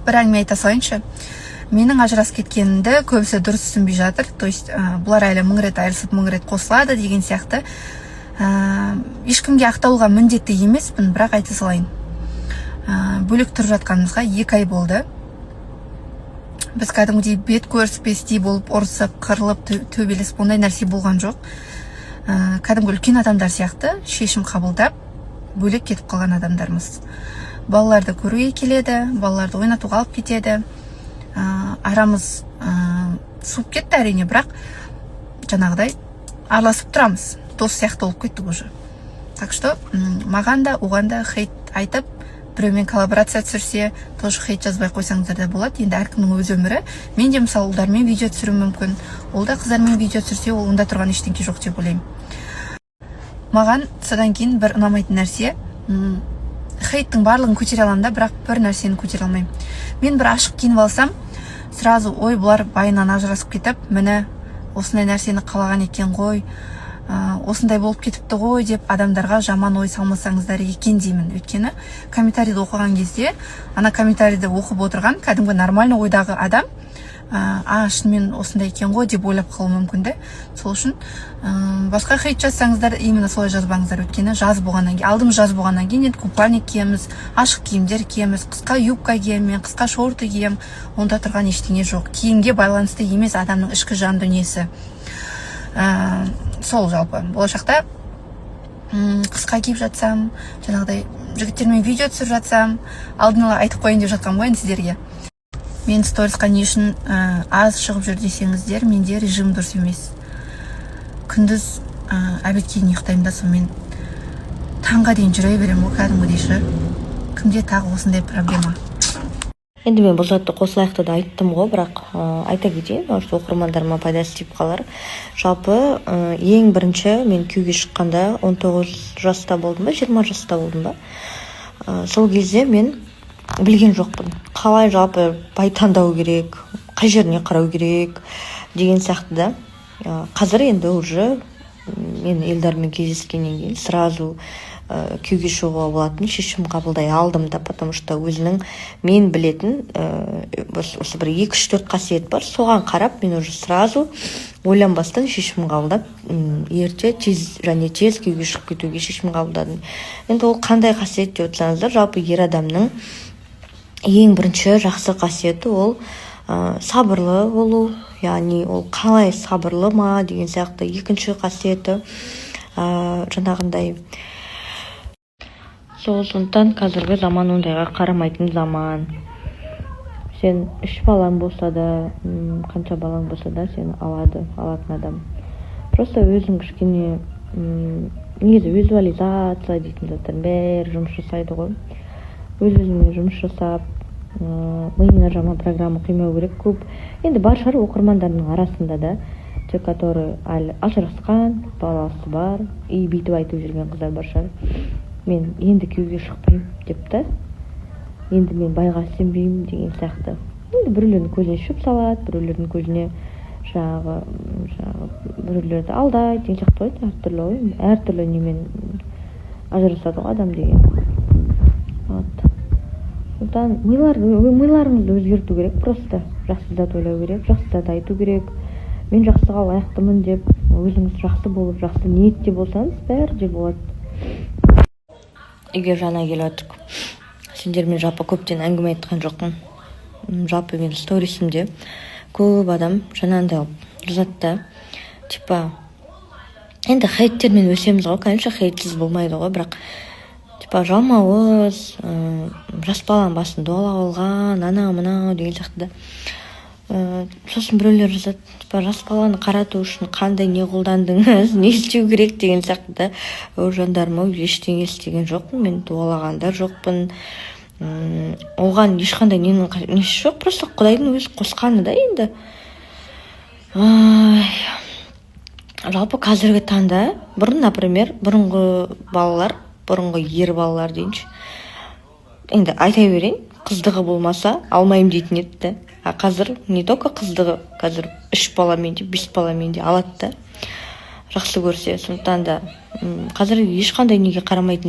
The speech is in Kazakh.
бір әңгіме айта салайыншы. Менің ажырасып кеткенімді көбісі дұрыс түсінбей жатыр. То есть бұлар әлі 1000 рет айырылысып 1000 рет қосылады деген сияқты. Ешкімге ақтауға міндетті емеспін, бірақ айта салайын. Бөлек тұрып жатқанымызға 2 ай болды. Біз кәдімгідей бет көріспестей болып, ұрысып, қырылып, төбелесіп, ондай нәрсе болған жоқ. Кәдімгі үлкен адамдар сияқты шешім қабылдап, бөлек кетіп қалған адамдармыз. Балаларды көруге келеді, балаларды ойнатуға алып кетеді. Арамыз суып кетті әрине, бірақ жаңағыдай араласып тұрамыз. Дос сияқты болып кеттік уже. Так что маған да, оған да хейт айтып, біреумен коллаборация түсірсе, тоже хейт жазбай қойсаңыздар да болады. Енді әркімнің өз өмірі. Мен де мысалы ұлдармен видео түсіру мүмкін. Ол да қыздармен видео түсірсе, ол онда тұрған ештеңке жоқ деп ойлаймын. Маған содан кейін бір ұнамайтын нәрсе, хейттің барлығын көтере аламын да, бірақ бір нәрсені көтере алмаймын. Мен бір ашық киініп алсам, сразу ой, бұлар байынан ажырасып кетіп, міне осындай нәрсені қалаған екен ғой, осындай болып кетіпті ғой деп адамдарға жаман ой салмасаңыздар екен деймін. Өйткені комментарийді оқыған кезде, ана комментарийді оқып отырған кәдімгі нормальный ойдағы адам, шынымен осындай екен ғой деп ойлап қалуы мүмкін де. Сол үшін басқа хейт жазсаңыздар, именно солай жазбаңыздар. Өйткені жаз болғаннан кейін, алдымыз жаз болғаннан кейін купальник киеміз, ашық киімдер киеміз, қысқа юбка киемін, қысқа шорты киемін, онда тұрған ештеңе жоқ. Киімге байланысты емес, адамның ішкі жан дүниесі. Сол жалпы. Болашақта қысқа киіп жатсам, жаңағыдай жігіттермен видео түсіріп жатсам, алдын ала айтып қойын деп жатқам ғой сіздерге. Мен сторисқа не үшін аз шығып жүр десеңіздер, менде режим дұрыс емес. Күндіз обед кейін ұйықтаймын да, сонымен таңға дейін жүре беремін ғой кәдімгідей ше. Кімде тағы осындай проблема? Енді мен бұл затты қосылайықты да айттым ғой, бірақ айта кетейін, оқырмандарыма пайдасы тиіп қалар. Жалпы ең бірінші мен күйеуге шыққанда 19 жаста болдым ба, 20 жаста болдым ба. Сол кезде мен білген жоқпын. Қалай жалпы бай таңдау керек, қай жеріне қарау керек деген сияқты да. Қазір енді уже мен елдармен кездескеннен кейін сразу күйеуге шығуға болатын шешім қабылдай алдым да, потому что өзінің мен білетін осы бір 2-3-4 қасиет бар, соған қарап мен уже сразу ойланбастан шешім қабылдап, ерте тез күйеуге шығып кетуге шешім қабылдадым. Енді ол қандай қасиет деп отырсаңыздар, жалпы ер адамның ең бірінші жақсы қасиеті ол сабырлы болу, яғни ол қалай сабырлы ма деген сияқты. Екінші қасиеті жаңағындай. Сондықтан қазіргі заман ондайға қарамайтын заман. Сен 3 балаң болса да, қанша балаң болса да сені алатын адам. Просто өзің кішкене негізі визуализация дейтін заттардың бәрі жұмыс жасайды ғой. Өз-өзіңмен жұмыс жасап, миыңа жаман программа құймау керек. Көп енді бар шығар оқырмандардың арасында да, те, который ажырасқан, баласы бар, бүйтіп айтып жүрген қыздар бар шығар. Мен енді күйеуге шықпаймын деп та, енді мен байға сенбеймін деген сияқты. Енді біреулердің көзіне шөп салады, біреулердің көзіне біреулерді алдайды деген сияқты. Әртүрлі немен ажырасады ғой адам деген. Сондықтан миларыңызды өзгерту керек, просто жақсы зат ойлау керек, жақсы зат айту керек. Мен жақсыға лайықтымын деп, өзіңіз жақсы болып, жақсы ниетте болсаңыз, бәрі де болады. Егер жаңа келіп отырып, сендермен жалпы көптен әңгіме айтқан жоқпын. Жалпы мен сторисімде көп адам жаңағындай жазады, типа, енді хейттермен өсеміз ғой, конечно, хейтсіз болмайды ғой, бірақ типа жалмауыз, жас баланың басын дуалап алған, анау-мынау деген сияқты да. Сосын біреулер жазады, типа жас баланы қарату үшін қандай не қолдандыңыз, не істеу керек деген сияқты да. Жандарым, ештеңе істеген жоқпын, мен дуалағандар жоқпын. Оған ешқандай несі жоқ, просто Құдайдың өзі қосқаны да енді. Жалпы қазіргі таңда, бұрын, например, бұрынғы ер балалар дейінші. Енді айта берейін, қыздығы болмаса алмайым дейтін еді. Қазір не только қыздығы, қазір 3 баламен де, 5 баламен де алады да. Жақсы көрсе, сондықтан да қазір ешқандай неге қарамайтын